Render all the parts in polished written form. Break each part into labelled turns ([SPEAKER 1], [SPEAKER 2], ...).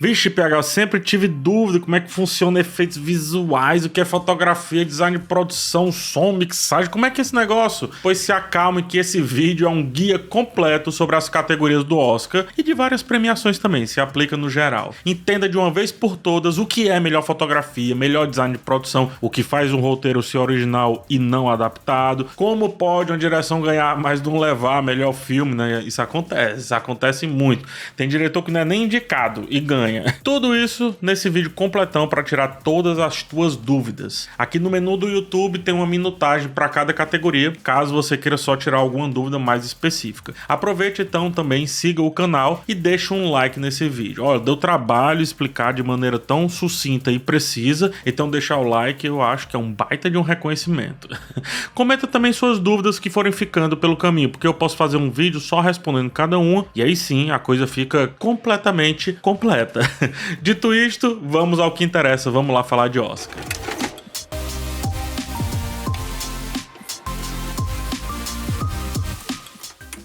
[SPEAKER 1] Vixe, PH, eu sempre tive dúvida como é que funciona efeitos visuais, o que é fotografia, design de produção, som, mixagem, como é que é esse negócio? Pois se acalme que esse vídeo é um guia completo sobre as categorias do Oscar e de várias premiações também, se aplica no geral. Entenda de uma vez por todas o que é melhor fotografia, melhor design de produção, o que faz um roteiro ser original e não adaptado, como pode uma direção ganhar mais de um levar melhor filme, né? Isso acontece muito. Tem diretor que não é nem indicado e ganha. Tudo isso nesse vídeo completão para tirar todas as tuas dúvidas. Aqui no menu do YouTube tem uma minutagem para cada categoria, caso você queira só tirar alguma dúvida mais específica. Aproveite então também, siga o canal e deixa um like nesse vídeo. Olha, deu trabalho explicar de maneira tão sucinta e precisa, então deixar o like eu acho que é um baita de um reconhecimento. Comenta também suas dúvidas que forem ficando pelo caminho, porque eu posso fazer um vídeo só respondendo cada uma e aí sim a coisa fica completamente completa. Dito isto, vamos ao que interessa, vamos lá falar de Oscar.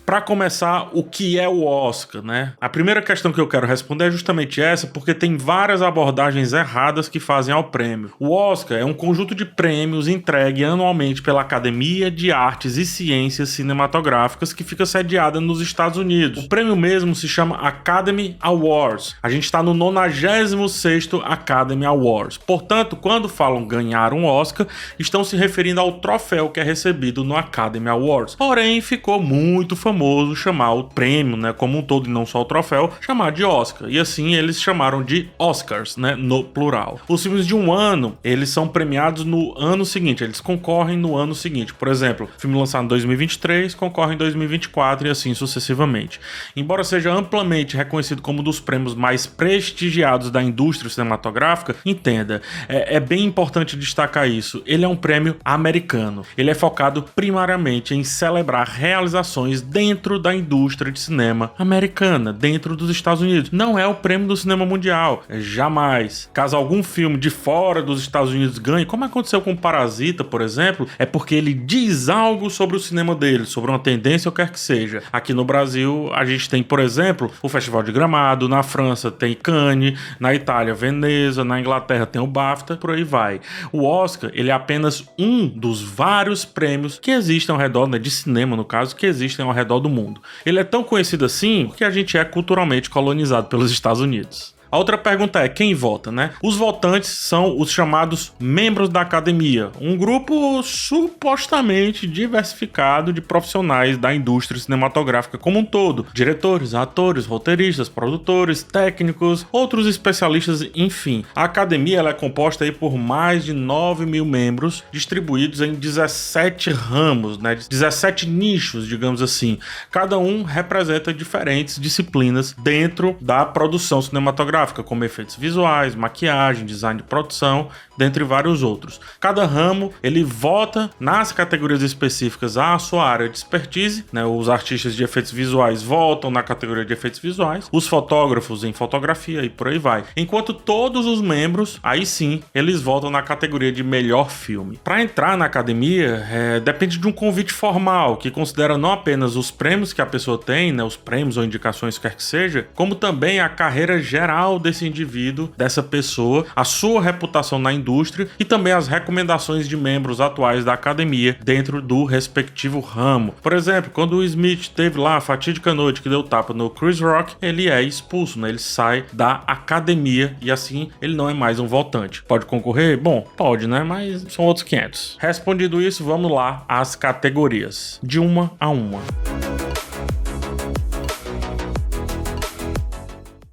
[SPEAKER 1] Para começar, o que é o Oscar, né? A primeira questão que eu quero responder é justamente essa, porque tem várias abordagens erradas que fazem ao prêmio. O Oscar é um conjunto de prêmios entregue anualmente pela Academia de Artes e Ciências Cinematográficas que fica sediada nos Estados Unidos. O prêmio mesmo se chama Academy Awards. A gente está no 96º Academy Awards. Portanto, quando falam ganhar um Oscar, estão se referindo ao troféu que é recebido no Academy Awards. Porém, ficou muito famoso chamar o prêmio, né, como um todo e não só o troféu, chamar de Oscar. E assim eles chamaram de Oscars, né, no plural. Os filmes de um ano, eles são premiados no ano seguinte, eles concorrem no ano seguinte. Por exemplo, filme lançado em 2023 concorre em 2024 e assim sucessivamente. Embora seja amplamente reconhecido como um dos prêmios mais prestigiados da indústria cinematográfica, entenda, é bem importante destacar isso. Ele é um prêmio americano. Ele é focado primariamente em celebrar realizações dentro da indústria de cinema americana, dentro dos Estados Unidos. Não é o prêmio do cinema mundial, jamais. Caso algum filme de fora dos Estados Unidos ganhe, como aconteceu com Parasita, por exemplo, é porque ele diz algo sobre o cinema dele, sobre uma tendência ou quer que seja. Aqui no Brasil, a gente tem, por exemplo, o Festival de Gramado, na França tem Cannes, na Itália, Veneza, na Inglaterra tem o BAFTA, por aí vai. O Oscar, ele é apenas um dos vários prêmios que existem ao redor, né, de cinema, no caso, que existem ao redor do mundo. Ele é tão conhecido assim porque a gente é culturalmente colonizado pelos Estados Unidos. A outra pergunta é, quem vota, né? Os votantes são os chamados membros da academia, um grupo supostamente diversificado de profissionais da indústria cinematográfica como um todo. Diretores, atores, roteiristas, produtores, técnicos, outros especialistas, enfim. A academia ela é composta aí por mais de 9 mil membros, distribuídos em 17 ramos, né? 17 nichos, digamos assim. Cada um representa diferentes disciplinas dentro da produção cinematográfica, como efeitos visuais, maquiagem, design de produção, dentre vários outros. Cada ramo, ele vota nas categorias específicas à sua área de expertise, né? Os artistas de efeitos visuais votam na categoria de efeitos visuais, os fotógrafos em fotografia e por aí vai. Enquanto todos os membros, aí sim, eles votam na categoria de melhor filme. Para entrar na academia, depende de um convite formal, que considera não apenas os prêmios que a pessoa tem, né? Os prêmios ou indicações, quer que seja, como também a carreira geral desse indivíduo, dessa pessoa, a sua reputação na indústria e também as recomendações de membros atuais da academia dentro do respectivo ramo. Por exemplo, quando o Smith teve lá a fatídica noite que deu tapa no Chris Rock, ele é expulso, né? Ele sai da academia e assim ele não é mais um votante. Pode concorrer? Bom, pode, né? Mas são outros 500. Respondido isso, vamos lá às categorias, de uma a uma.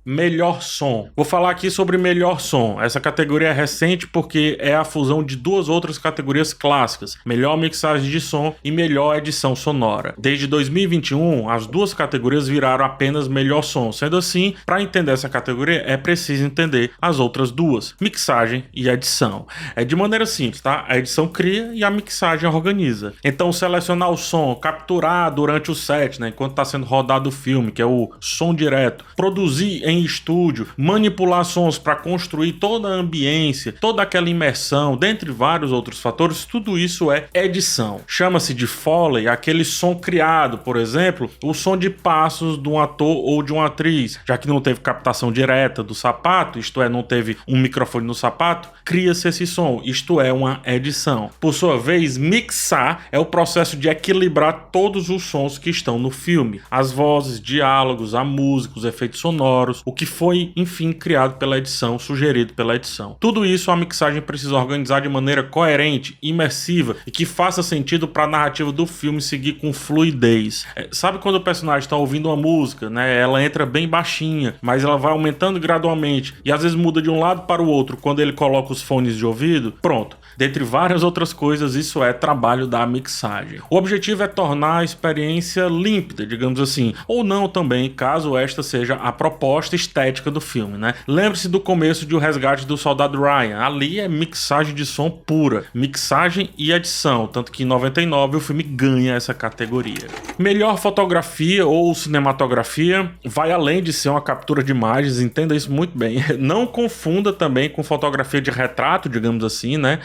[SPEAKER 1] Melhor som. Vou falar aqui sobre melhor som. Essa categoria é recente porque é a fusão de duas outras categorias clássicas: melhor mixagem de som e melhor edição sonora. Desde 2021, as duas categorias viraram apenas melhor som. Sendo assim, para entender essa categoria é preciso entender as outras duas: mixagem e edição. É de maneira simples, tá? A edição cria e a mixagem organiza. Então, selecionar o som, capturar durante o set, né, enquanto está sendo rodado o filme, que é o som direto, produzir em em estúdio, manipular sons para construir toda a ambiência, toda aquela imersão, dentre vários outros fatores, tudo isso é edição. Chama-se de Foley aquele som criado, por exemplo, o som de passos de um ator ou de uma atriz, já que não teve captação direta do sapato, isto é, não teve um microfone no sapato, cria-se esse som, isto é uma edição. Por sua vez, mixar é o processo de equilibrar todos os sons que estão no filme, as vozes, diálogos, a música, os efeitos sonoros, o que foi, enfim, criado pela edição, sugerido pela edição. Tudo isso a mixagem precisa organizar de maneira coerente, imersiva e que faça sentido para a narrativa do filme seguir com fluidez. Sabe quando o personagem está ouvindo uma música, né? Ela entra bem baixinha, mas ela vai aumentando gradualmente e às vezes muda de um lado para o outro quando ele coloca os fones de ouvido? Pronto. Dentre várias outras coisas, isso é trabalho da mixagem. O objetivo é tornar a experiência límpida, digamos assim, ou não também, caso esta seja a proposta estética do filme, né? Lembre-se do começo de O Resgate do Soldado Ryan. Ali é mixagem de som pura, mixagem e edição, tanto que em 99 o filme ganha essa categoria. Melhor fotografia ou cinematografia vai além de ser uma captura de imagens, entenda isso muito bem. Não confunda também com fotografia de retrato, digamos assim, né?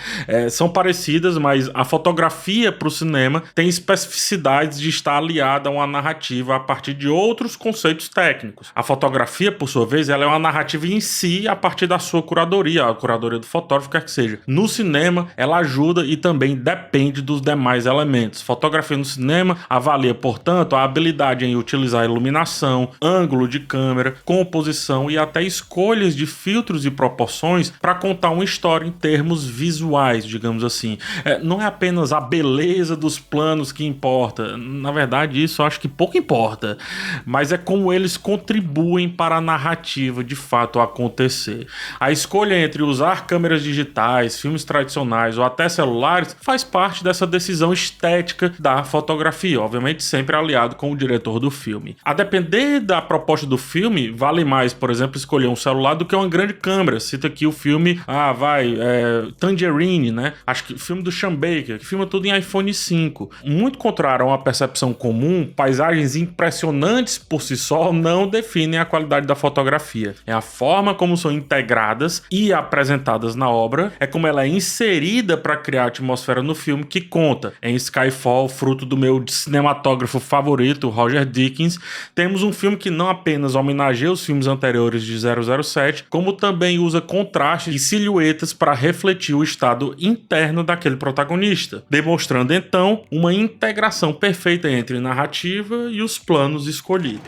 [SPEAKER 1] São parecidas, mas a fotografia para o cinema tem especificidades de estar aliada a uma narrativa a partir de outros conceitos técnicos. A fotografia, por sua vez, ela é uma narrativa em si a partir da sua curadoria, a curadoria do fotógrafo, quer que seja. No cinema, ela ajuda e também depende dos demais elementos. Fotografia no cinema avalia, portanto, a habilidade em utilizar iluminação, ângulo de câmera, composição e até escolhas de filtros e proporções para contar uma história em termos visuais, digamos assim. Não é apenas a beleza dos planos que importa, na verdade isso eu acho que pouco importa, mas é como eles contribuem para a narrativa de fato acontecer. A escolha entre usar câmeras digitais, filmes tradicionais ou até celulares faz parte dessa decisão estética da fotografia, obviamente sempre aliado com o diretor do filme. A depender da proposta do filme, vale mais, por exemplo, escolher um celular do que uma grande câmera. Cita aqui o filme, Tangerine, né? Acho que o filme do Sean Baker, que filma tudo em iPhone 5. Muito contrário a uma percepção comum, paisagens impressionantes por si só não definem a qualidade da fotografia. É a forma como são integradas e apresentadas na obra, é como ela é inserida para criar a atmosfera no filme que conta. Em Skyfall, fruto do meu cinematógrafo favorito, Roger Deakins, temos um filme que não apenas homenageia os filmes anteriores de 007, como também usa contrastes e silhuetas para refletir o estado interno daquele protagonista, demonstrando então uma integração perfeita entre narrativa e os planos escolhidos.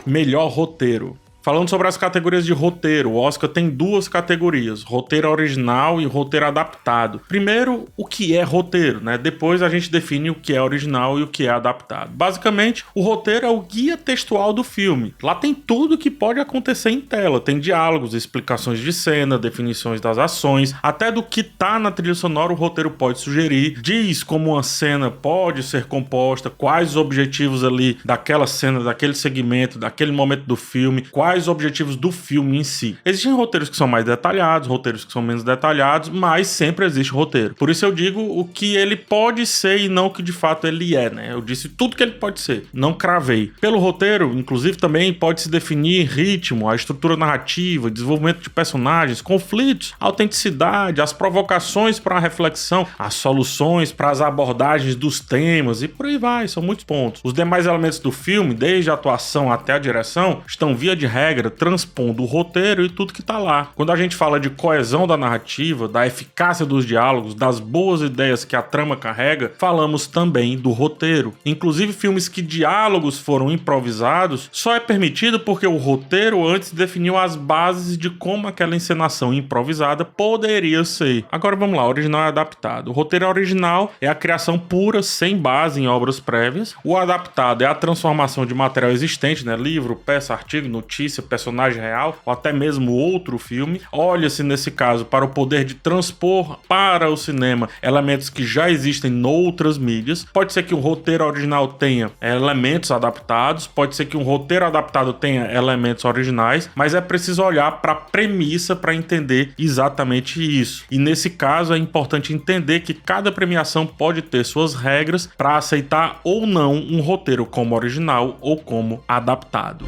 [SPEAKER 1] Melhor roteiro. Falando sobre as categorias de roteiro, o Oscar tem duas categorias, roteiro original e roteiro adaptado. Primeiro, o que é roteiro, né? Depois a gente define o que é original e o que é adaptado. Basicamente, o roteiro é o guia textual do filme. Lá tem tudo que pode acontecer em tela. Tem diálogos, explicações de cena, definições das ações, até do que tá na trilha sonora o roteiro pode sugerir. Diz como uma cena pode ser composta, quais os objetivos ali daquela cena, daquele segmento, daquele momento do filme, quais os objetivos do filme em si. Existem roteiros que são mais detalhados, roteiros que são menos detalhados, mas sempre existe roteiro. Por isso eu digo o que ele pode ser e não o que de fato ele é, né? Eu disse tudo que ele pode ser, não cravei. Pelo roteiro, inclusive, também pode se definir ritmo, a estrutura narrativa, desenvolvimento de personagens, conflitos, autenticidade, as provocações para a reflexão, as soluções para as abordagens dos temas e por aí vai, são muitos pontos. Os demais elementos do filme, desde a atuação até a direção, estão via de regra transpondo o roteiro e tudo que tá lá. Quando a gente fala de coesão da narrativa, da eficácia dos diálogos, das boas ideias que a trama carrega, falamos também do roteiro. Inclusive filmes que diálogos foram improvisados só é permitido porque o roteiro antes definiu as bases de como aquela encenação improvisada poderia ser. Agora vamos lá, original e adaptado. O roteiro original é a criação pura, sem base em obras prévias. O adaptado é a transformação de material existente, né? Livro, peça, artigo, notícia, personagem real, ou até mesmo outro filme. Olha-se nesse caso para o poder de transpor para o cinema elementos que já existem noutras mídias. Pode ser que o roteiro original tenha elementos adaptados, pode ser que um roteiro adaptado tenha elementos originais, mas é preciso olhar para a premissa para entender exatamente isso. E nesse caso é importante entender que cada premiação pode ter suas regras para aceitar ou não um roteiro como original ou como adaptado.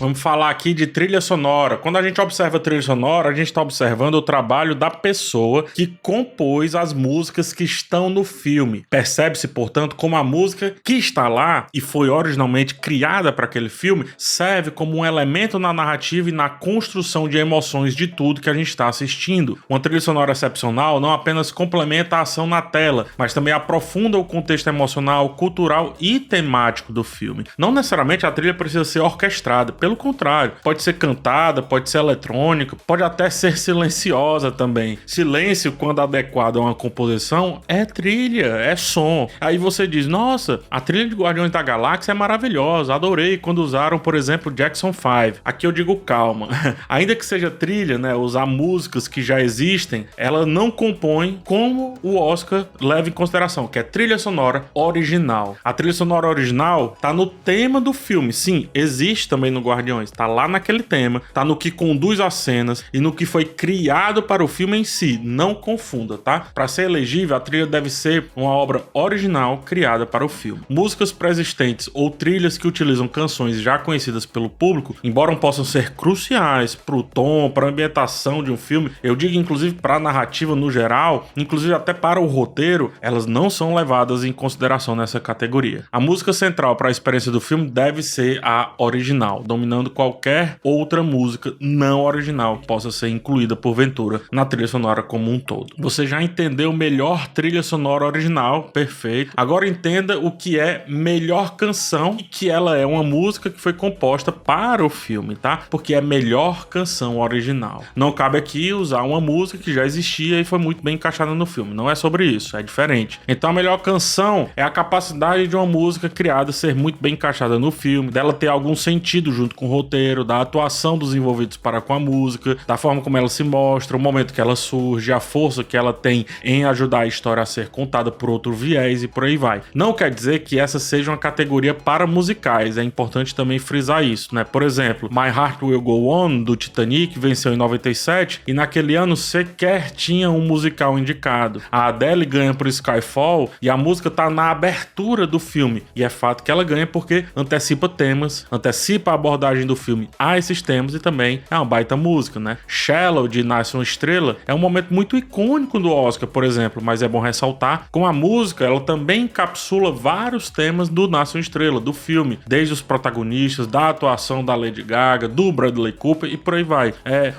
[SPEAKER 1] Vamos falar aqui de trilha sonora. Quando a gente observa a trilha sonora, a gente está observando o trabalho da pessoa que compôs as músicas que estão no filme. Percebe-se, portanto, como a música que está lá e foi originalmente criada para aquele filme serve como um elemento na narrativa e na construção de emoções de tudo que a gente está assistindo. Uma trilha sonora excepcional não apenas complementa a ação na tela, mas também aprofunda o contexto emocional, cultural e temático do filme. Não necessariamente a trilha precisa ser orquestrada, pelo contrário, pode ser cantada, pode ser eletrônica, pode até ser silenciosa também. Silêncio, quando adequado a uma composição, é trilha, é som. Aí você diz, nossa, a trilha de Guardiões da Galáxia é maravilhosa, adorei quando usaram, por exemplo, Jackson 5. Aqui eu digo calma, ainda que seja trilha, né, usar músicas que já existem, ela não compõe como o Oscar leva em consideração, que é trilha sonora original. A trilha sonora original tá no tema do filme, sim, existe também no Guardiões, tá lá naquele tema, tá no que conduz as cenas e no que foi criado para o filme em si, não confunda, tá? Para ser elegível, a trilha deve ser uma obra original criada para o filme. Músicas pré-existentes ou trilhas que utilizam canções já conhecidas pelo público, embora possam ser cruciais pro tom, para a ambientação de um filme, eu digo inclusive para a narrativa no geral, inclusive até para o roteiro, elas não são levadas em consideração nessa categoria. A música central para a experiência do filme deve ser a original, dominando qualquer outra música não original que possa ser incluída porventura na trilha sonora como um todo. Você já entendeu melhor trilha sonora original, perfeito. Agora entenda o que é melhor canção e que ela é uma música que foi composta para o filme, tá? Porque é melhor canção original. Não cabe aqui usar uma música que já existia e foi muito bem encaixada no filme. Não é sobre isso, é diferente. Então a melhor canção é a capacidade de uma música criada ser muito bem encaixada no filme, dela ter algum sentido junto com o roteiro, da atuação dos envolvidos para com a música, da forma como ela se mostra, o momento que ela surge, a força que ela tem em ajudar a história a ser contada por outro viés e por aí vai. Não quer dizer que essa seja uma categoria para musicais, é importante também frisar isso, né? Por exemplo, My Heart Will Go On, do Titanic, venceu em 97 e naquele ano sequer tinha um musical indicado. A Adele ganha por Skyfall e a música tá na abertura do filme, e é fato que ela ganha porque antecipa temas, antecipa a abordagem do filme a esses temas e também é uma baita música, né? Shallow, de Nasce uma Estrela, é um momento muito icônico do Oscar, por exemplo, mas é bom ressaltar, com a música ela também encapsula vários temas do Nasce uma Estrela, do filme, desde os protagonistas, da atuação da Lady Gaga, do Bradley Cooper e por aí vai.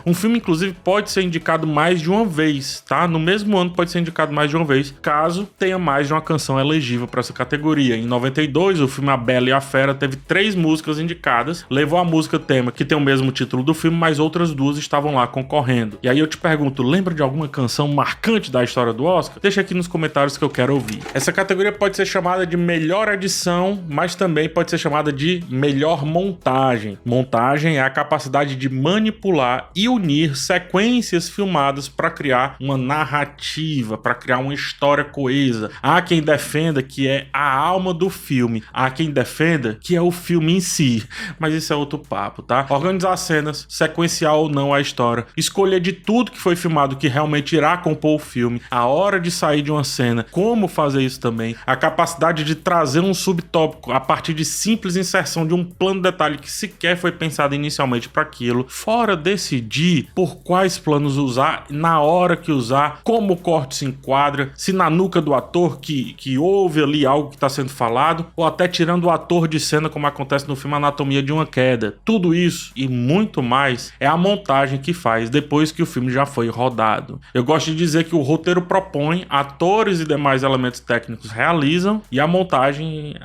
[SPEAKER 1] Um filme, inclusive, pode ser indicado mais de uma vez, tá? No mesmo ano pode ser indicado mais de uma vez, caso tenha mais de uma canção elegível para essa categoria. Em 92, o filme A Bela e a Fera teve 3 músicas indicadas, levou a música tema, que tem o mesmo título do filme, mas outras 2 estavam lá concorrendo. E aí eu te pergunto, lembra de alguma canção marcante da história do Oscar? Deixa aqui nos comentários que eu quero ouvir. Essa categoria pode ser chamada de melhor edição, mas também pode ser chamada de melhor montagem. Montagem é a capacidade de manipular e unir sequências filmadas para criar uma narrativa, para criar uma história coesa. Há quem defenda que é a alma do filme, há quem defenda que é o filme em si, mas isso é outro papo, tá? Organizar cenas, sequencial ou não a história, escolher de tudo que foi filmado que realmente irá compor o filme, a hora de sair de uma cena, como fazer isso também, a capacidade de trazer um subtópico a partir de simples inserção de um plano de detalhe que sequer foi pensado inicialmente para aquilo, fora decidir por quais planos usar, na hora que usar, como o corte se enquadra, se na nuca do ator que ouve ali algo que está sendo falado, ou até tirando o ator de cena, como acontece no filme Anatomia de uma Queda. Tudo isso e muito mais é a montagem que faz depois que o filme já foi rodado. Eu gosto de dizer que o roteiro propõe, atores e demais elementos técnicos realizam e a montagem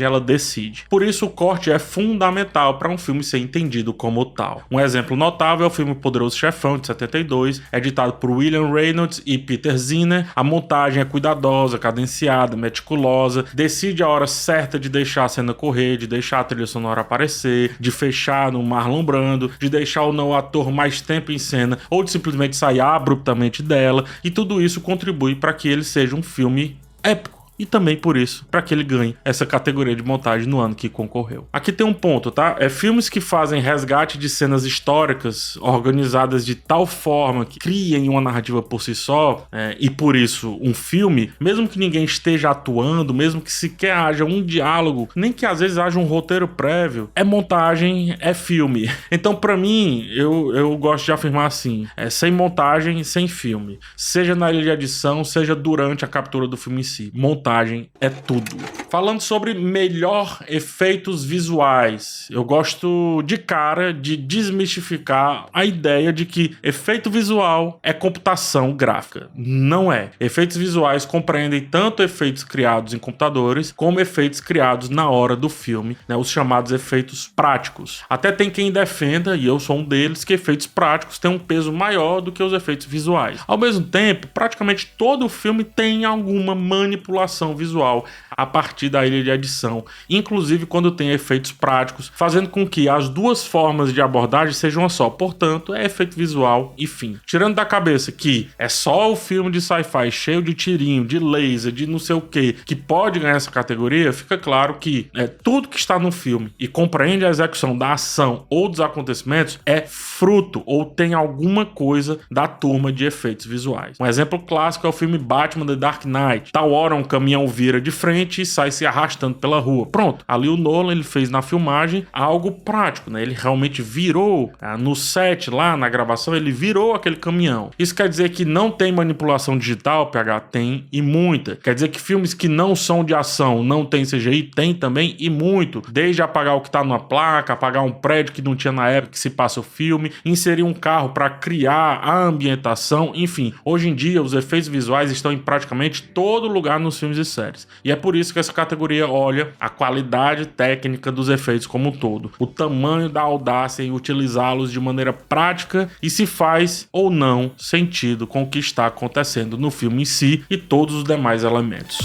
[SPEAKER 1] ela decide. Por isso o corte é fundamental para um filme ser entendido como tal. Um exemplo notável é o filme Poderoso Chefão, de 72, editado por William Reynolds e Peter Zinner. A montagem é cuidadosa, cadenciada, meticulosa, decide a hora certa de deixar a cena correr, de deixar a trilha sonora aparecer, de fechar no Marlon Brando, de deixar ou não o ator mais tempo em cena, ou de simplesmente sair abruptamente dela, e tudo isso contribui para que ele seja um filme épico e também por isso, para que ele ganhe essa categoria de montagem no ano que concorreu. Aqui tem um ponto, tá? Filmes que fazem resgate de cenas históricas organizadas de tal forma que criem uma narrativa por si só, e por isso um filme, mesmo que ninguém esteja atuando, mesmo que sequer haja um diálogo, nem que às vezes haja um roteiro prévio, é montagem, é filme. Então, para mim, eu gosto de afirmar assim, sem montagem, sem filme. Seja na ilha de edição, seja durante a captura do filme em si. Montagem é tudo. Falando sobre melhor efeitos visuais, eu gosto de cara de desmistificar a ideia de que efeito visual é computação gráfica. Não é. Efeitos visuais compreendem tanto efeitos criados em computadores como efeitos criados na hora do filme, né, os chamados efeitos práticos. Até tem quem defenda, e eu sou um deles, que efeitos práticos têm um peso maior do que os efeitos visuais. Ao mesmo tempo, praticamente todo o filme tem alguma manipulação visual a partir da ilha de edição, inclusive quando tem efeitos práticos, fazendo com que as duas formas de abordagem sejam uma só. Portanto, é efeito visual e fim. Tirando da cabeça que é só o filme de sci-fi cheio de tirinho, de laser, de não sei o que pode ganhar essa categoria, fica claro que tudo que está no filme e compreende a execução da ação ou dos acontecimentos é fruto ou tem alguma coisa da turma de efeitos visuais. Um exemplo clássico é o filme Batman The Dark Knight. Tal hora um caminhão vira de frente e sai se arrastando pela rua. Pronto, ali o Nolan ele fez na filmagem algo prático, né? Ele realmente virou no set lá, na gravação, ele virou aquele caminhão. Isso quer dizer que não tem manipulação digital, PH? Tem, e muita. Quer dizer que filmes que não são de ação não tem CGI? Tem também, e muito. Desde apagar o que tá numa placa, apagar um prédio que não tinha na época que se passa o filme, inserir um carro para criar a ambientação, enfim. Hoje em dia, os efeitos visuais estão em praticamente todo lugar nos filmes e séries. E é por isso que essa categoria olha a qualidade técnica dos efeitos como um todo, o tamanho da audácia em utilizá-los de maneira prática e se faz ou não sentido com o que está acontecendo no filme em si e todos os demais elementos.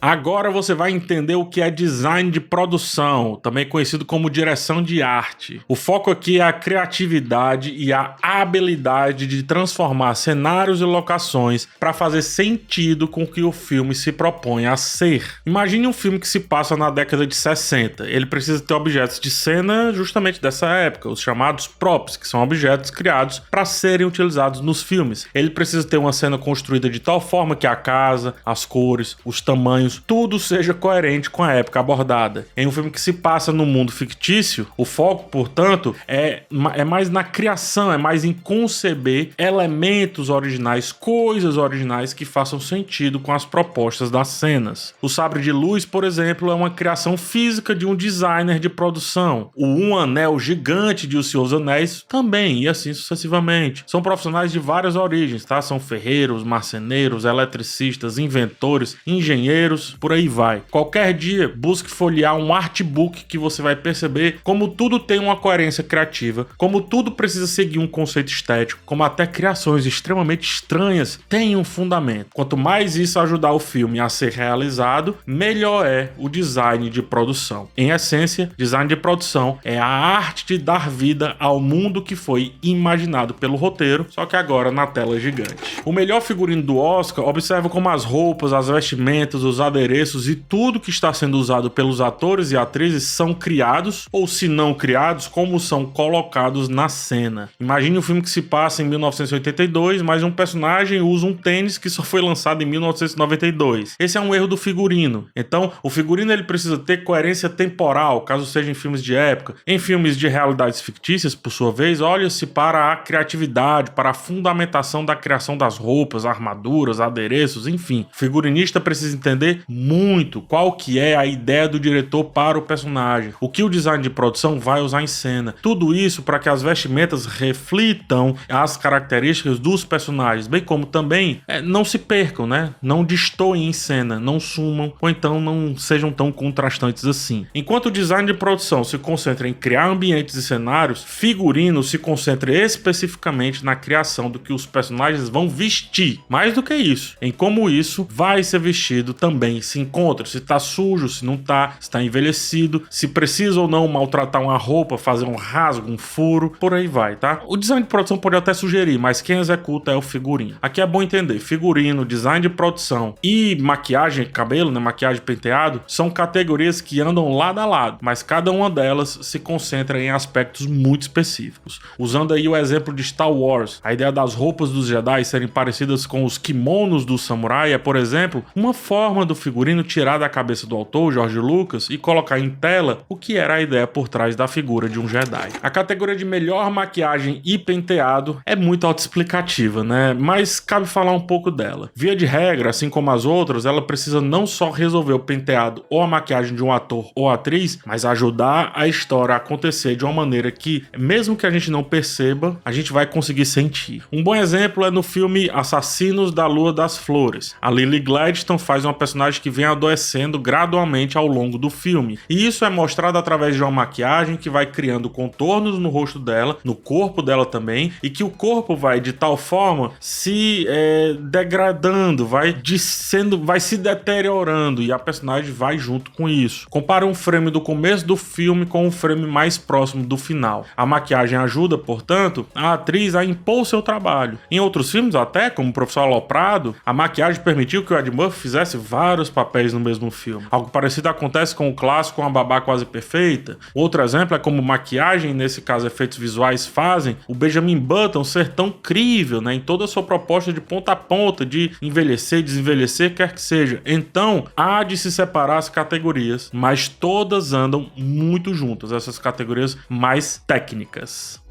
[SPEAKER 1] Agora você vai entender o que é design de produção, também conhecido como direção de arte. O foco aqui é a criatividade e a habilidade de transformar cenários e locações para fazer sentido com o que o filme se propõe a ser. Imagine um filme que se passa na década de 60. Ele precisa ter objetos de cena justamente dessa época, os chamados props, que são objetos criados para serem utilizados nos filmes. Ele precisa ter uma cena construída de tal forma que a casa, as cores, os tamanhos, tudo seja coerente com a época abordada. Em um filme que se passa no mundo fictício, o foco, portanto, é mais na criação, é mais em conceber elementos originais, coisas originais que façam sentido com as propostas das cenas. O sabre de luz, por exemplo, é uma criação física de um designer de produção. O Um Anel Gigante de O Senhor dos Anéis também, e assim sucessivamente. São profissionais de várias origens, tá? São ferreiros, marceneiros, eletricistas, inventores, engenheiros, por aí vai. Qualquer dia, busque folhear um artbook que você vai perceber como tudo tem uma coerência criativa, como tudo precisa seguir um conceito estético, como até criações extremamente estranhas têm um fundamento. Quanto mais isso ajudar o filme a ser realizado, melhor é o design de produção. Em essência, design de produção é a arte de dar vida ao mundo que foi imaginado pelo roteiro, só que agora na tela gigante. O melhor figurino do Oscar observa como as roupas, as vestimentas, os adereços e tudo que está sendo usado pelos atores e atrizes são criados, ou se não criados, como são colocados na cena. Imagine um filme que se passa em 1982, mas um personagem usa um tênis que só foi lançado em 1992. Esse é um erro do figurino. Então, o figurino ele precisa ter coerência temporal, caso seja em filmes de época. Em filmes de realidades fictícias, por sua vez, olha-se para a criatividade, para a fundamentação da criação das roupas, armaduras, adereços, enfim. O figurinista precisa entender muito qual que é a ideia do diretor para o personagem, o que o design de produção vai usar em cena. Tudo isso para que as vestimentas reflitam as características dos personagens, bem como também não se percam, né? Não destoem em cena, não sumam, ou então não sejam tão contrastantes assim. Enquanto o design de produção se concentra em criar ambientes e cenários, figurino se concentra especificamente na criação do que os personagens vão vestir. Mais do que isso, em como isso vai ser vestido também também se encontra, se tá sujo, se não tá, se tá envelhecido, se precisa ou não maltratar uma roupa, fazer um rasgo, um furo, por aí vai, tá? O design de produção pode até sugerir, mas quem executa é o figurino. Aqui é bom entender, figurino, design de produção e maquiagem, cabelo, né, maquiagem penteado, são categorias que andam lado a lado, mas cada uma delas se concentra em aspectos muito específicos. Usando aí o exemplo de Star Wars, a ideia das roupas dos Jedi serem parecidas com os kimonos do samurai é, por exemplo, uma forma do figurino tirar da cabeça do autor, George Lucas, e colocar em tela o que era a ideia por trás da figura de um Jedi. A categoria de melhor maquiagem e penteado é muito autoexplicativa, né? Mas cabe falar um pouco dela. Via de regra, assim como as outras, ela precisa não só resolver o penteado ou a maquiagem de um ator ou atriz, mas ajudar a história a acontecer de uma maneira que, mesmo que a gente não perceba, a gente vai conseguir sentir. Um bom exemplo é no filme Assassinos da Lua das Flores. A Lily Gladstone faz uma personagem que vem adoecendo gradualmente ao longo do filme. E isso é mostrado através de uma maquiagem que vai criando contornos no rosto dela, no corpo dela também, e que o corpo vai de tal forma se degradando, vai se deteriorando, e a personagem vai junto com isso. Compara um frame do começo do filme com um frame mais próximo do final. A maquiagem ajuda, portanto, a atriz a impor o seu trabalho. Em outros filmes, até como O Professor Aloprado, a maquiagem permitiu que o Ed Murphy fizesse vários papéis no mesmo filme. Algo parecido acontece com o clássico Uma Babá Quase Perfeita. Outro exemplo é como maquiagem, nesse caso efeitos visuais, fazem o Benjamin Button ser tão crível, né, em toda a sua proposta de ponta a ponta, de envelhecer, desenvelhecer, quer que seja. Então, há de se separar as categorias, mas todas andam muito juntas, essas categorias mais técnicas.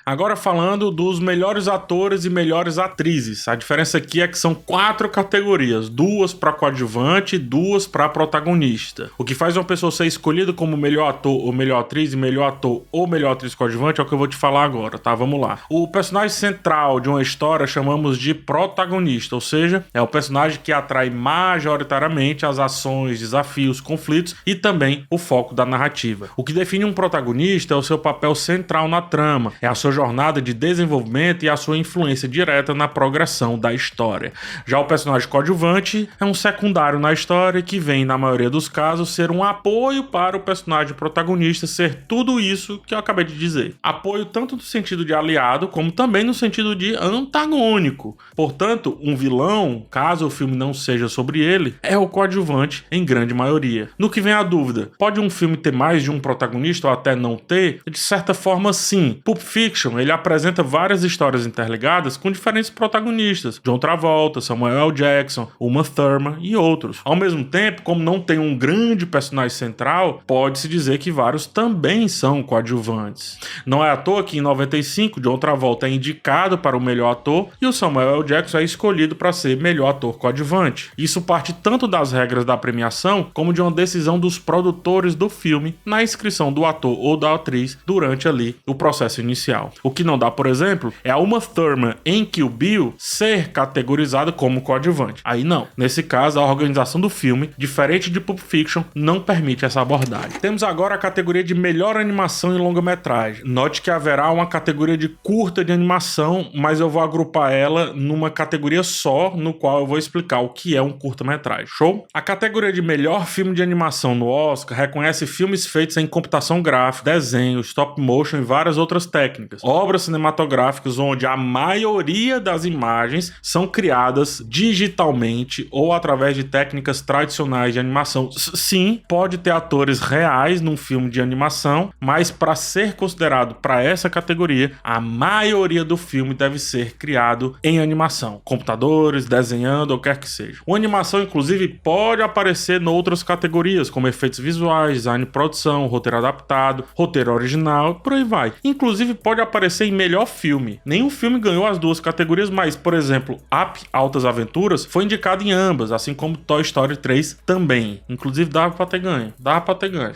[SPEAKER 1] Agora falando dos melhores atores e melhores atrizes. A diferença aqui é que são 4 categorias, 2 para coadjuvante e 2 para protagonista. O que faz uma pessoa ser escolhida como melhor ator ou melhor atriz e melhor ator ou melhor atriz coadjuvante é o que eu vou te falar agora, tá? Vamos lá. O personagem central de uma história chamamos de protagonista, ou seja, é o personagem que atrai majoritariamente as ações, desafios, conflitos e também o foco da narrativa. O que define um protagonista é o seu papel central na trama, é a sua jornada de desenvolvimento e a sua influência direta na progressão da história. Já o personagem coadjuvante é um secundário na história que vem, na maioria dos casos, ser um apoio para o personagem protagonista ser tudo isso que eu acabei de dizer. Apoio tanto no sentido de aliado, como também no sentido de antagônico. Portanto, um vilão, caso o filme não seja sobre ele, é o coadjuvante em grande maioria. No que vem a dúvida, pode um filme ter mais de um protagonista ou até não ter? De certa forma, sim. Pulp Fiction, ele apresenta várias histórias interligadas com diferentes protagonistas, John Travolta, Samuel L. Jackson, Uma Thurman e outros. Ao mesmo tempo, como não tem um grande personagem central, pode-se dizer que vários também são coadjuvantes. Não é à toa que em 95, John Travolta é indicado para o melhor ator e o Samuel L. Jackson é escolhido para ser melhor ator coadjuvante. Isso parte tanto das regras da premiação, como de uma decisão dos produtores do filme na inscrição do ator ou da atriz durante ali o processo inicial. O que não dá, por exemplo, é a Uma Thurman em Kill Bill ser categorizada como coadjuvante. Aí não. Nesse caso, a organização do filme, diferente de Pulp Fiction, não permite essa abordagem. Temos agora a categoria de melhor animação em longa-metragem. Note que haverá uma categoria de curta de animação, mas eu vou agrupar ela numa categoria só, no qual eu vou explicar o que é um curta-metragem. Show? A categoria de melhor filme de animação no Oscar reconhece filmes feitos em computação gráfica, desenho, stop motion e várias outras técnicas. Obras cinematográficas onde a maioria das imagens são criadas digitalmente ou através de técnicas tradicionais de animação. Sim, pode ter atores reais num filme de animação, mas para ser considerado para essa categoria, a maioria do filme deve ser criado em animação, computadores, desenhando ou quer que seja. Uma animação, inclusive, pode aparecer em outras categorias, como efeitos visuais, design e produção, roteiro adaptado, roteiro original, por aí vai. Inclusive, pode aparecer em melhor filme. Nenhum filme ganhou as duas categorias, mas, por exemplo, Up, Altas Aventuras foi indicado em ambas, assim como Toy Story 3 também. Inclusive, dava pra ter ganho.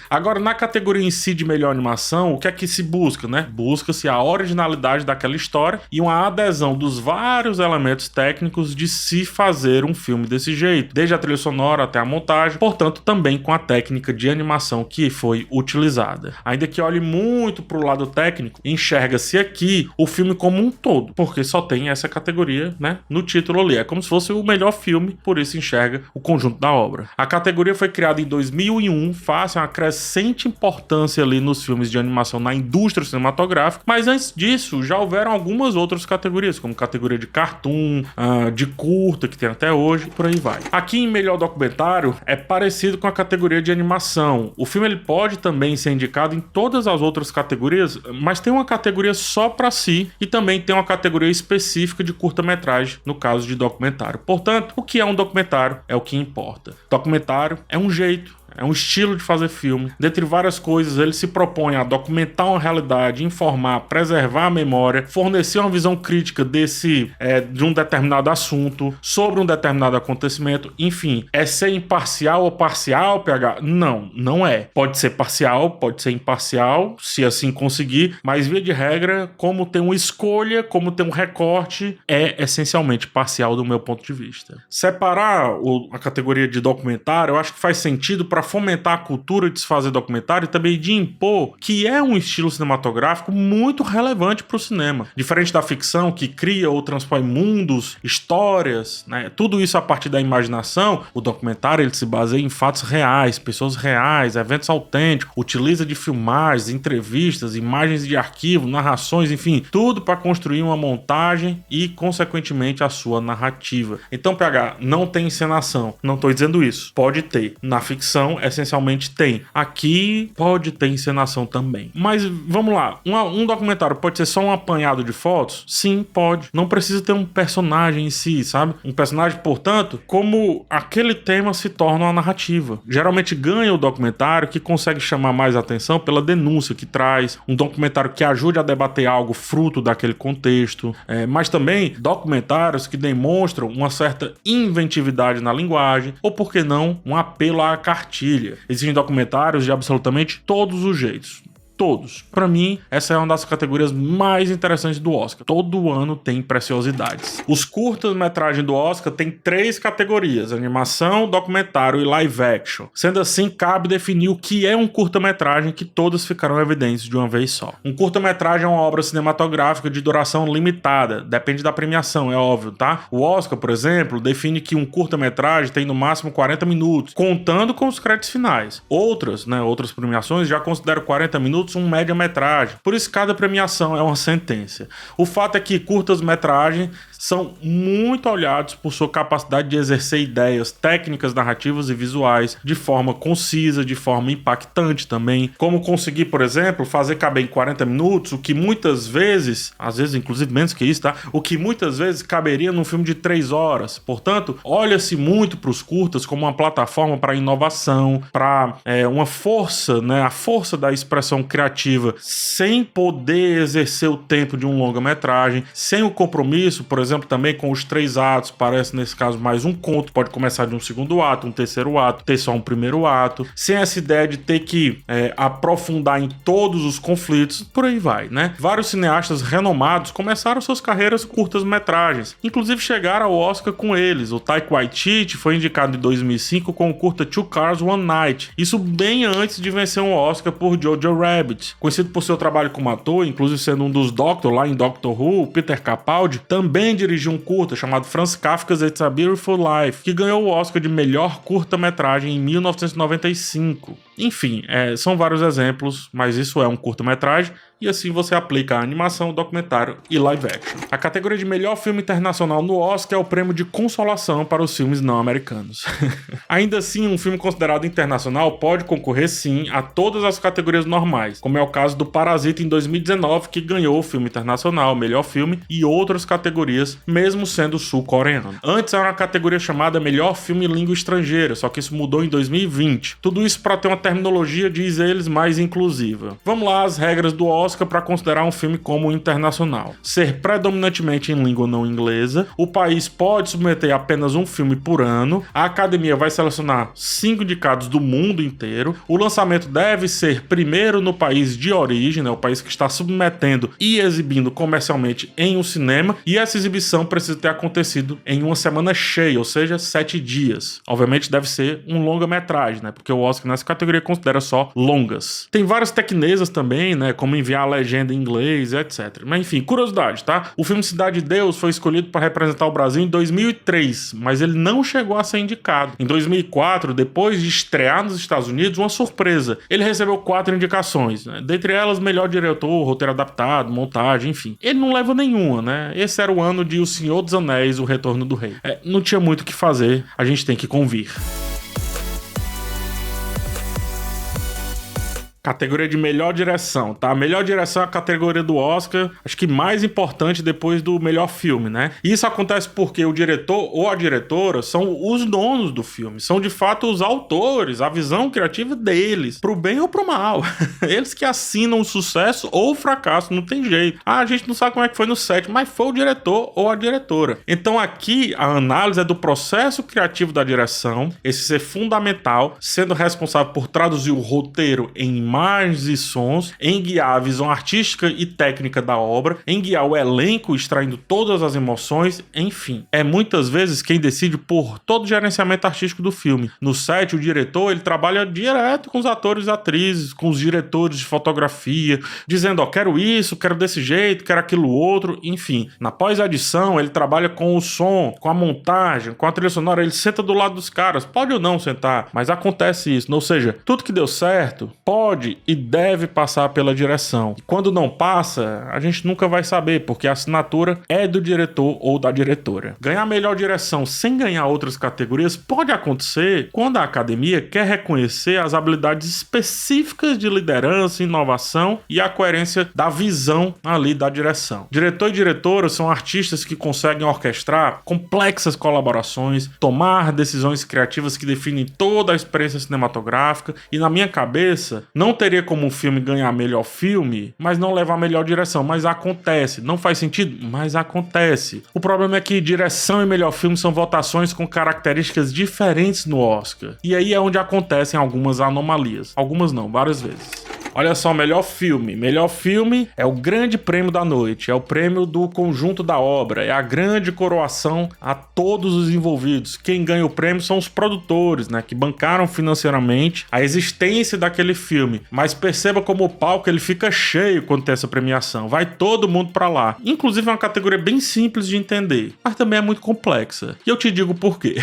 [SPEAKER 1] Agora, na categoria em si de melhor animação, o que é que se busca, né? Busca-se a originalidade daquela história e uma adesão dos vários elementos técnicos de se fazer um filme desse jeito, desde a trilha sonora até a montagem, portanto, também com a técnica de animação que foi utilizada. Ainda que olhe muito pro lado técnico, enxerga aparece aqui o filme como um todo, porque só tem essa categoria, né, no título ali. É como se fosse o melhor filme, por isso enxerga o conjunto da obra. A categoria foi criada em 2001, faz uma crescente importância ali nos filmes de animação na indústria cinematográfica, mas antes disso já houveram algumas outras categorias, como categoria de cartoon, de curta, que tem até hoje, por aí vai. Aqui em melhor documentário é parecido com a categoria de animação. O filme ele pode também ser indicado em todas as outras categorias, mas tem uma categoria só para si e também tem uma categoria específica de curta-metragem, no caso de documentário. Portanto, o que é um documentário é o que importa. Documentário é um jeito, é um estilo de fazer filme. Dentre várias coisas, ele se propõe a documentar uma realidade, informar, preservar a memória, fornecer uma visão crítica de um determinado assunto, sobre um determinado acontecimento. Enfim, é ser imparcial ou parcial, PH? Não, não é. Pode ser parcial, pode ser imparcial, se assim conseguir, mas via de regra, como tem uma escolha, como tem um recorte, é essencialmente parcial do meu ponto de vista. Separar a categoria de documentário, eu acho que faz sentido para fomentar a cultura de se fazer documentário e também de impor que é um estilo cinematográfico muito relevante para o cinema. Diferente da ficção, que cria ou transpõe mundos, histórias, né? Tudo isso a partir da imaginação, o documentário ele se baseia em fatos reais, pessoas reais, eventos autênticos, utiliza de filmagens, entrevistas, imagens de arquivo, narrações, enfim, tudo para construir uma montagem e, consequentemente, a sua narrativa. Então, PH, não tem encenação. Não estou dizendo isso. Pode ter. Na ficção, essencialmente tem. Aqui pode ter encenação também. Mas vamos lá, um documentário pode ser só um apanhado de fotos? Sim, pode. Não precisa ter um personagem em si, sabe? Um personagem, portanto, como aquele tema se torna uma narrativa. Geralmente ganha o documentário que consegue chamar mais atenção pela denúncia que traz, um documentário que ajude a debater algo fruto daquele contexto, mas também documentários que demonstram uma certa inventividade na linguagem, ou por que não, um apelo à cartilha. Existem documentários de absolutamente todos os jeitos. Todos. Pra mim, essa é uma das categorias mais interessantes do Oscar. Todo ano tem preciosidades. Os curtas-metragens do Oscar tem 3 categorias: animação, documentário e live action. Sendo assim, cabe definir o que é um curta-metragem, que todas ficarão evidentes de uma vez só. Um curta-metragem é uma obra cinematográfica de duração limitada. Depende da premiação, é óbvio, tá? O Oscar, por exemplo, define que um curta-metragem tem no máximo 40 minutos, contando com os créditos finais. Outras premiações já consideram 40 minutos um média-metragem. Por isso, cada premiação é uma sentença. O fato é que curtas-metragens são muito olhados por sua capacidade de exercer ideias, técnicas narrativas e visuais de forma concisa, de forma impactante também. Como conseguir, por exemplo, fazer caber em 40 minutos o que muitas vezes, às vezes inclusive menos que isso, tá? O que muitas vezes caberia num filme de 3 horas. Portanto, olha-se muito para os curtas como uma plataforma para inovação, para uma força, né? A força da expressão criativa, sem poder exercer o tempo de um longa-metragem, sem o compromisso, por exemplo, também com os 3 atos, parece nesse caso mais um conto, pode começar de um segundo ato, um terceiro ato, ter só um primeiro ato, sem essa ideia de ter que aprofundar em todos os conflitos, por aí vai, né? Vários cineastas renomados começaram suas carreiras curtas-metragens, inclusive chegaram ao Oscar com eles. O Taika Waititi foi indicado em 2005 com o curta Two Cars, One Night, isso bem antes de vencer um Oscar por Jojo Rabbit. Conhecido por seu trabalho como ator, inclusive sendo um dos Doctor lá em Doctor Who, Peter Capaldi também dirigiu um curta chamado Franz Kafka's It's a Beautiful Life, que ganhou o Oscar de melhor curta-metragem em 1995. Enfim, são vários exemplos, mas isso é um curta-metragem, e assim você aplica a animação, documentário e live action. A categoria de melhor filme internacional no Oscar é o prêmio de consolação para os filmes não americanos. Ainda assim, um filme considerado internacional pode concorrer sim a todas as categorias normais, como é o caso do Parasita em 2019, que ganhou o filme internacional, melhor filme e outras categorias, mesmo sendo sul-coreano. Antes era uma categoria chamada melhor filme em língua estrangeira, só que isso mudou em 2020. Tudo isso para ter uma terminologia, diz eles, mais inclusiva. Vamos lá, as regras do Oscar para considerar um filme como internacional. Ser predominantemente em língua não inglesa, o país pode submeter apenas um filme por ano, a academia vai selecionar 5 indicados do mundo inteiro, o lançamento deve ser primeiro no país de origem, né, o país que está submetendo e exibindo comercialmente em um cinema, e essa exibição precisa ter acontecido em uma semana cheia, ou seja, 7 dias. Obviamente deve ser um longa-metragem, né, porque o Oscar nessa categoria categoria considera só longas. Tem várias tecnesas também, né, como enviar a legenda em inglês, etc. Mas enfim, curiosidade, tá? O filme Cidade de Deus foi escolhido para representar o Brasil em 2003, mas ele não chegou a ser indicado. Em 2004, depois de estrear nos Estados Unidos, uma surpresa. Ele recebeu 4 indicações, né? Dentre elas, melhor diretor, roteiro adaptado, montagem, enfim. Ele não leva nenhuma, né? Esse era o ano de O Senhor dos Anéis, O Retorno do Rei. Não tinha muito o que fazer, a gente tem que convir. Categoria de melhor direção, tá? Melhor direção é a categoria do Oscar, acho que mais importante depois do melhor filme, né? E isso acontece porque o diretor ou a diretora são os donos do filme, são de fato os autores, a visão criativa deles, pro bem ou pro mal. Eles que assinam o sucesso ou o fracasso, não tem jeito. A gente não sabe como é que foi no set, mas foi o diretor ou a diretora. Então aqui a análise é do processo criativo da direção, esse ser fundamental, sendo responsável por traduzir o roteiro em imagens e sons, em guiar a visão artística e técnica da obra, em guiar o elenco extraindo todas as emoções, enfim. É muitas vezes quem decide por todo o gerenciamento artístico do filme. No set, o diretor, ele trabalha direto com os atores e atrizes, com os diretores de fotografia, dizendo, ó, quero isso, quero desse jeito, quero aquilo outro, enfim. Na pós-edição, ele trabalha com o som, com a montagem, com a trilha sonora, ele senta do lado dos caras, pode ou não sentar, mas acontece isso. Ou seja, tudo que deu certo, pode e deve passar pela direção. E quando não passa, a gente nunca vai saber, porque a assinatura é do diretor ou da diretora. Ganhar melhor direção sem ganhar outras categorias pode acontecer quando a academia quer reconhecer as habilidades específicas de liderança, inovação e a coerência da visão ali da direção. Diretor e diretora são artistas que conseguem orquestrar complexas colaborações, tomar decisões criativas que definem toda a experiência cinematográfica e, na minha cabeça, não teria como um filme ganhar melhor filme, mas não levar melhor direção. Mas acontece. Não faz sentido? Mas acontece. O problema é que direção e melhor filme são votações com características diferentes no Oscar. E aí é onde acontecem algumas anomalias. Algumas não, várias vezes. Olha só, melhor filme. Melhor filme é o grande prêmio da noite, é o prêmio do conjunto da obra, é a grande coroação a todos os envolvidos. Quem ganha o prêmio são os produtores, né, que bancaram financeiramente a existência daquele filme. Mas perceba como o palco ele fica cheio quando tem essa premiação. Vai todo mundo pra lá. Inclusive é uma categoria bem simples de entender, mas também é muito complexa. E eu te digo por quê.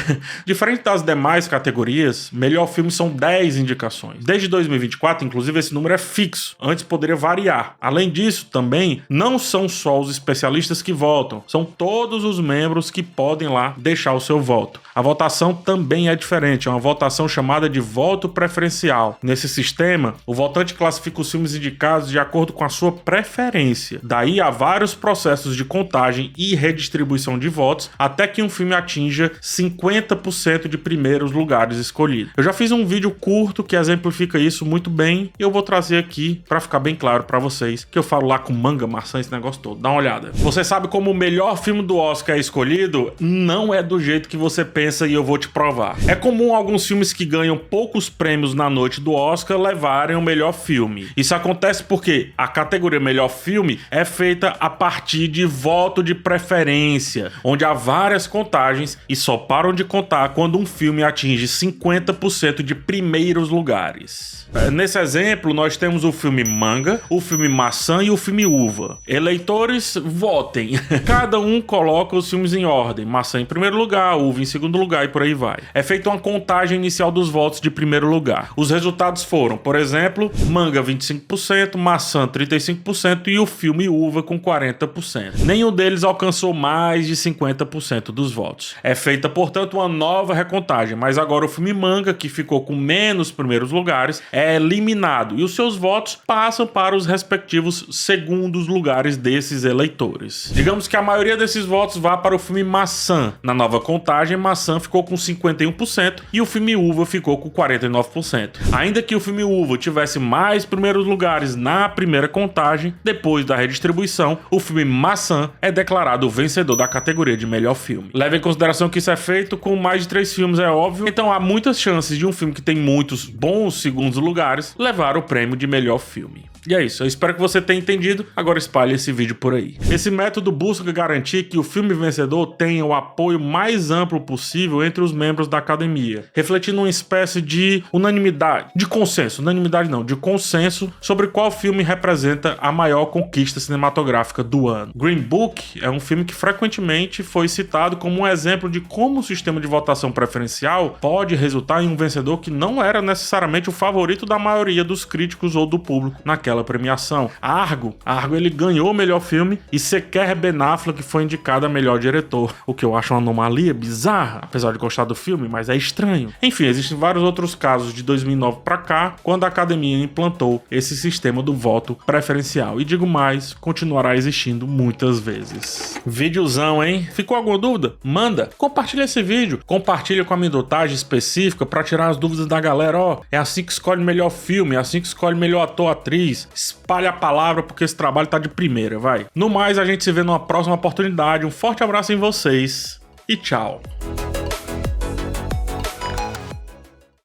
[SPEAKER 1] Diferente das demais categorias, melhor filme são 10 indicações. Desde 2024, inclusive, esse número é fixo, antes poderia variar. Além disso, também, não são só os especialistas que votam, são todos os membros que podem lá deixar o seu voto. A votação também é diferente, é uma votação chamada de voto preferencial. Nesse sistema, o votante classifica os filmes indicados de acordo com a sua preferência. Daí há vários processos de contagem e redistribuição de votos, até que um filme atinja 50% de primeiros lugares escolhidos. Eu já fiz um vídeo curto que exemplifica isso muito bem, e eu vou trazer aqui pra ficar bem claro pra vocês, que eu falo lá com manga, maçã, esse negócio todo. Dá uma olhada. Você sabe como o melhor filme do Oscar é escolhido? Não é do jeito que você pensa e eu vou te provar. É comum alguns filmes que ganham poucos prêmios na noite do Oscar levarem o melhor filme. Isso acontece porque a categoria melhor filme é feita a partir de voto de preferência, onde há várias contagens e só param de contar quando um filme atinge 50% de primeiros lugares. Nesse exemplo, nós temos o filme Manga, o filme Maçã e o filme Uva. Eleitores, votem. Cada um coloca os filmes em ordem. Maçã em primeiro lugar, Uva em segundo lugar e por aí vai. É feita uma contagem inicial dos votos de primeiro lugar. Os resultados foram, por exemplo, Manga 25%, Maçã 35% e o filme Uva com 40%. Nenhum deles alcançou mais de 50% dos votos. É feita, portanto, uma nova recontagem, mas agora o filme Manga, que ficou com menos primeiros lugares, é eliminado e os seus votos passam para os respectivos segundos lugares desses eleitores. Digamos que a maioria desses votos vá para o filme Maçã. Na nova contagem, Maçã ficou com 51% e o filme Uva ficou com 49%. Ainda que o filme Uva tivesse mais primeiros lugares na primeira contagem, depois da redistribuição, o filme Maçã é declarado o vencedor da categoria de melhor filme. Leve em consideração que isso é feito com mais de 3 filmes, é óbvio, então há muitas chances de um filme que tem muitos bons segundos lugares levar o prêmio de melhor filme. E é isso, eu espero que você tenha entendido, agora espalhe esse vídeo por aí. Esse método busca garantir que o filme vencedor tenha o apoio mais amplo possível entre os membros da academia, refletindo uma espécie de unanimidade sobre qual filme representa a maior conquista cinematográfica do ano. Green Book é um filme que frequentemente foi citado como um exemplo de como o sistema de votação preferencial pode resultar em um vencedor que não era necessariamente o favorito da maioria dos críticos ou do público naquela premiação. Argo ele ganhou o melhor filme e sequer Ben Affleck foi indicado a melhor diretor, o que eu acho uma anomalia bizarra, apesar de gostar do filme, mas é estranho. Enfim, existem vários outros casos de 2009 pra cá, quando a academia implantou esse sistema do voto preferencial. E digo mais, continuará existindo muitas vezes. Videozão, hein? Ficou alguma dúvida? Manda! Compartilha esse vídeo. Compartilha com a minutagem específica pra tirar as dúvidas da galera. Ó, é assim que escolhe melhor filme, é assim que escolhe melhor ator, atriz. Espalha a palavra porque esse trabalho tá de primeira, vai. No mais, a gente se vê numa próxima oportunidade. Um forte abraço em vocês e tchau!